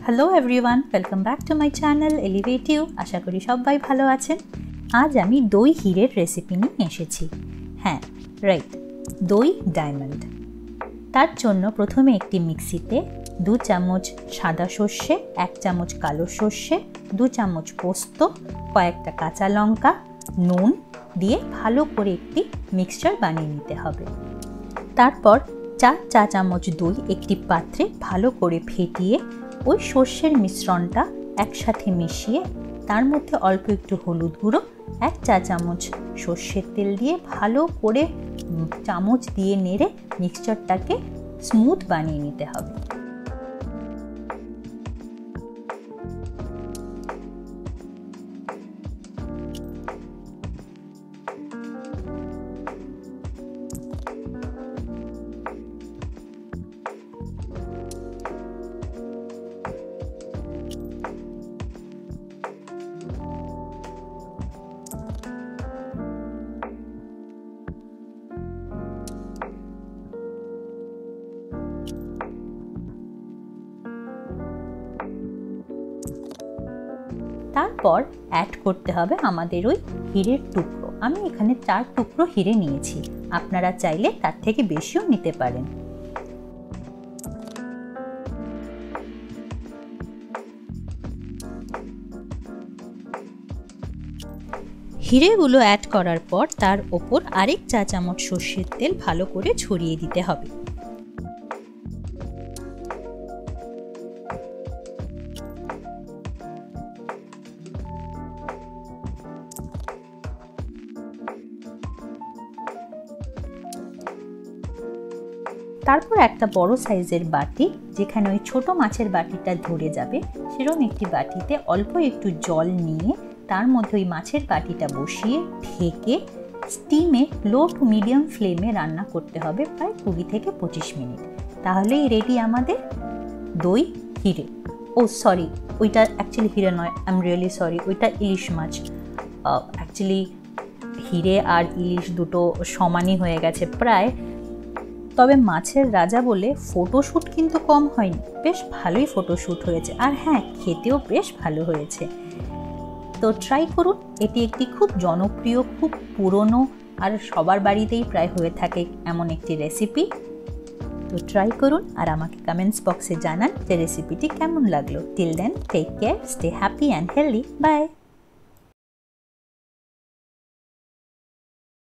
Hello everyone, welcome back to my channel Elevate You. আশা করি সবাই ভালো আছেন। আজ আমি দই হিরের রেসিপি নিয়ে এসেছি। হ্যাঁ, রাইট, দই ডায়মন্ড। তার জন্য প্রথমে একটি মিক্সিতে 2 চামচ সাদা সর্ষে, 1 চামচ কালো সর্ষে, 2 চামচ পোস্ত, কয়েকটা কাঁচা লঙ্কা, নুন দিয়ে ভালো করে একটি মিক্সচার বানিয়ে নিতে হবে। তারপর 4 চা চামচ দই একটি পাত্রে ভালো করে ফেটিয়ে ওই সর্ষের মিশ্রণটা একসাথে মিশিয়ে তার মধ্যে অল্প একটু হলুদ গুঁড়ো, 1 চা চামচ সর্ষের তেল দিয়ে ভালো করে চামচ দিয়ে নেড়ে মিক্সচারটাকে স্মুথ বানিয়ে নিতে হবে। তারপর অ্যাড করতে হবে আমাদের ওই হিরের টুকরো। আমি এখানে 4 টুকরো হিরে নিয়েছি, আপনারা চাইলে তার থেকে বেশিও নিতে পারেন। হিরেগুলো অ্যাড করার পর তার ওপর আরেক চা চামচ সর্ষের তেল ভালো করে ছড়িয়ে দিতে হবে। তারপর একটা বড় সাইজের বাটি, যেখানে ওই ছোট মাছের বাটিটা ধরে যাবে, সেরকম একটি বাটিতে অল্প একটু জল নিয়ে তার মধ্যে ওই মাছের বাটিটা বসিয়ে ঢেকে স্টিমে লো টু মিডিয়াম ফ্লেমে রান্না করতে হবে প্রায় 20 থেকে 25 মিনিট। তাহলেই রেডি আমাদের দই হিরে। ও সরি, ওইটা অ্যাকচুয়ালি হিরে নয়, আই এম রিয়েলি সরি, ওইটা ইলিশ মাছ। অ্যাকচুয়ালি হিরে আর ইলিশ দুটো সমানই হয়ে গেছে প্রায়। তবে মাছের রাজা বলে ফটোশ্যুট কিন্তু কম হয়নি, বেশ ভালোই ফটোশ্যুট হয়েছে। আর হ্যাঁ, খেতেও বেশ ভালো হয়েছে। তো ট্রাই করুন। এটি একটি খুব জনপ্রিয়, খুব পুরনো আর সবার বাড়িতেই প্রায় হয়ে থাকে এমন একটি রেসিপি। তো ট্রাই করুন আর আমাকে কমেন্টস বক্সে জানান যে রেসিপিটি কেমন লাগলো। Till then, take care, stay happy and healthy. By.